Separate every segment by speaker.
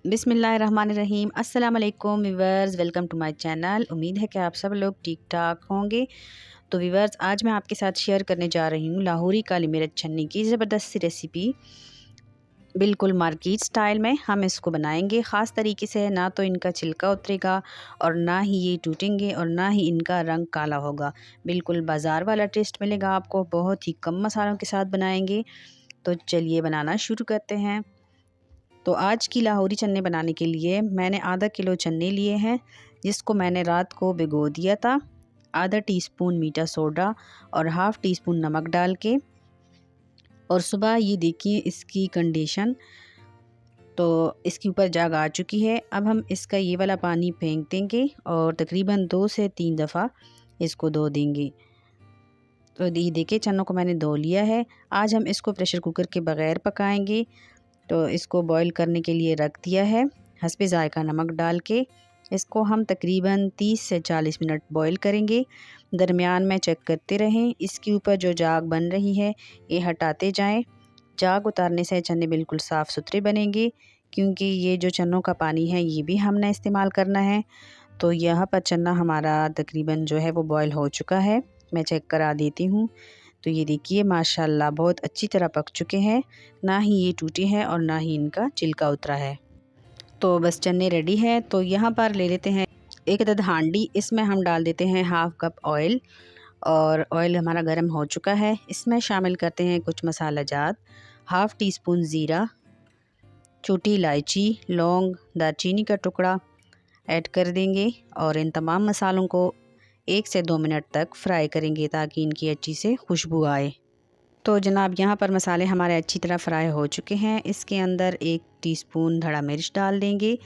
Speaker 1: बिस्मिल्लाहिर्रहमानिर्रहीम। अस्सलाम वालेकुम viewers, welcome to my channel. उम्मीद है कि आप सब लोग ठीक ठाक होंगे। तो व्यूअर्स, आज मैं आपके साथ शेयर करने जा रही हूँ लाहौरी काली मिर्च छन्नी की ज़बरदस्त सी रेसिपी। बिल्कुल मार्केट स्टाइल में हम इसको बनाएंगे ख़ास तरीके से। ना तो इनका छिलका उतरेगा और ना ही ये टूटेंगे और ना ही इनका रंग काला होगा। बिल्कुल बाज़ार वाला टेस्ट मिलेगा आपको। बहुत ही कम मसालों के साथ बनाएंगे। तो चलिए बनाना शुरू करते हैं। तो आज की लाहौरी चन्ने बनाने के लिए मैंने आधा किलो चन्ने लिए हैं, जिसको मैंने रात को भिगो दिया था। आधा टीस्पून मीठा सोडा और हाफ़ टी स्पून नमक डाल के, और सुबह ये देखिए इसकी कंडीशन, तो इसके ऊपर जग आ चुकी है। अब हम इसका ये वाला पानी फेंक देंगे और तकरीबन 2 से 3 दफ़ा इसको धो देंगे। तो ये देखिए चन्नों को मैंने धो लिया है। आज हम इसको प्रेशर कुकर के बग़ैर पकाएंगे। तो इसको बॉईल करने के लिए रख दिया है। हस्बे ज़ायक़ा नमक डाल के इसको हम तकरीबन 30 से 40 मिनट बॉईल करेंगे। दरमियान में चेक करते रहें। इसके ऊपर जो जाग बन रही है ये हटाते जाएं। जाग उतारने से चने बिल्कुल साफ़ सुथरे बनेंगे, क्योंकि ये जो चनों का पानी है ये भी हमने इस्तेमाल करना है। तो यहाँ पर चना हमारा तकरीबन जो है वो बॉईल हो चुका है। मैं चेक करा देती हूँ। तो ये देखिए माशाल्लाह बहुत अच्छी तरह पक चुके हैं। ना ही ये टूटे हैं और ना ही इनका छिलका उतरा है। तो बस चने रेडी है। तो यहाँ पर ले लेते हैं एक अदद हांडी। इसमें हम डाल देते हैं हाफ़ कप ऑयल, और ऑयल हमारा गर्म हो चुका है। इसमें शामिल करते हैं कुछ मसाला जात। हाफ़ टी स्पून ज़ीरा, छोटी इलायची, लौंग, दालचीनी का टुकड़ा ऐड कर देंगे, और इन तमाम मसालों को 1 से 2 मिनट तक फ्राई करेंगे ताकि इनकी अच्छी से खुशबू आए। तो जनाब यहाँ पर मसाले हमारे अच्छी तरह फ्राई हो चुके हैं। इसके अंदर 1 टीस्पून धड़ा मिर्च डाल देंगे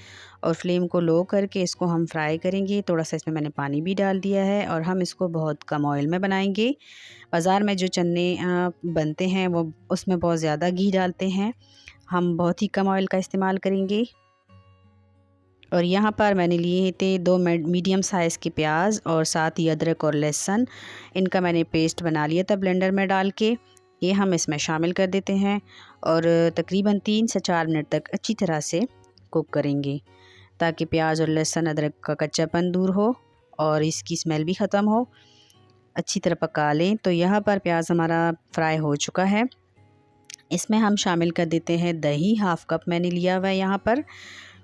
Speaker 1: और फ्लेम को लो करके इसको हम फ्राई करेंगे। थोड़ा सा इसमें मैंने पानी भी डाल दिया है, और हम इसको बहुत कम ऑयल में बनाएंगे। बाज़ार में जो चने बनते हैं वो उसमें बहुत ज़्यादा घी डालते हैं। हम बहुत ही कम ऑयल का इस्तेमाल करेंगे। और यहाँ पर मैंने लिए थे 2 मीडियम साइज़ के प्याज, और साथ ही अदरक और लहसुन। इनका मैंने पेस्ट बना लिया था ब्लेंडर में डाल के। ये हम इसमें शामिल कर देते हैं, और तकरीबन 3 से 4 मिनट तक अच्छी तरह से कुक करेंगे, ताकि प्याज और लहसुन अदरक का कच्चापन दूर हो और इसकी स्मेल भी ख़त्म हो। अच्छी तरह पका लें। तो यहाँ पर प्याज हमारा फ्राई हो चुका है। इसमें हम शामिल कर देते हैं दही। हाफ़ कप मैंने लिया हुआ है। यहाँ पर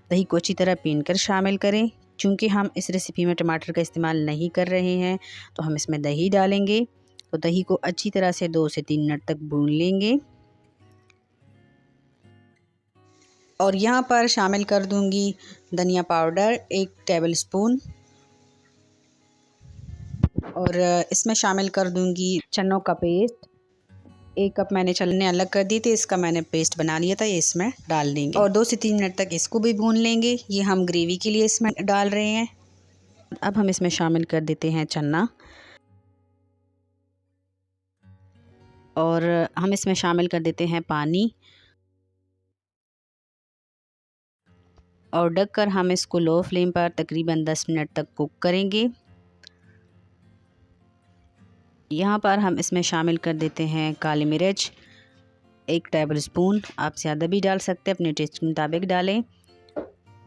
Speaker 1: दही को अच्छी तरह पीन कर शामिल करें। चूँकि हम इस रेसिपी में टमाटर का इस्तेमाल नहीं कर रहे हैं, तो हम इसमें दही डालेंगे। तो दही को अच्छी तरह से 2 से 3 मिनट तक भून लेंगे। और यहाँ पर शामिल कर दूंगी धनिया पाउडर 1 टेबल स्पून, और इसमें शामिल कर दूंगी चनों का पेस्ट। 1 कप मैंने चने अलग कर दिए थे, इसका मैंने पेस्ट बना लिया था। ये इसमें डाल देंगे और 2 से 3 मिनट तक इसको भी भून लेंगे। ये हम ग्रेवी के लिए इसमें डाल रहे हैं। अब हम इसमें शामिल कर देते हैं चना, और हम इसमें शामिल कर देते हैं पानी, और ढककर हम इसको लो फ्लेम पर तकरीबन 10 मिनट तक कुक करेंगे। यहाँ पर हम इसमें शामिल कर देते हैं काली मिर्च 1 टेबल स्पून। आप ज़्यादा भी डाल सकते हैं, अपने टेस्ट के मुताबिक डालें।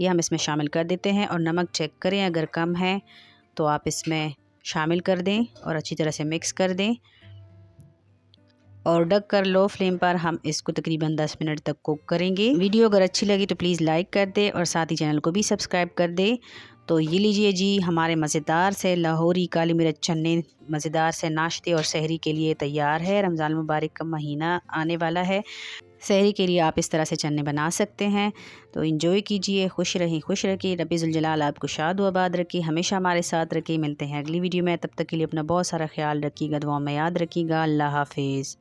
Speaker 1: ये हम इसमें शामिल कर देते हैं, और नमक चेक करें, अगर कम है तो आप इसमें शामिल कर दें और अच्छी तरह से मिक्स कर दें। और ढक कर लो फ्लेम पर हम इसको तकरीबन 10 मिनट तक कुक करेंगे। वीडियो अगर अच्छी लगी तो प्लीज़ लाइक कर दे, और साथ ही चैनल को भी सब्सक्राइब कर दे। तो ये लीजिए जी, हमारे मज़ेदार से लाहौरी काली मिर्च चन्ने मज़ेदार से नाश्ते और सहरी के लिए तैयार है। रमज़ान मुबारक का महीना आने वाला है। सहरी के लिए आप इस तरह से चन्ने बना सकते हैं। तो एंजॉय कीजिए। खुश रहें, खुश रखिए। रब्बी ज़ुल जलाल आपको शाद व आबाद रखिए, हमेशा हमारे साथ रखिए। मिलते हैं अगली वीडियो में। तब तक के लिए अपना बहुत सारा ख्याल रखिएगा, दुआ में याद रखिएगा। अल्लाह हाफिज़।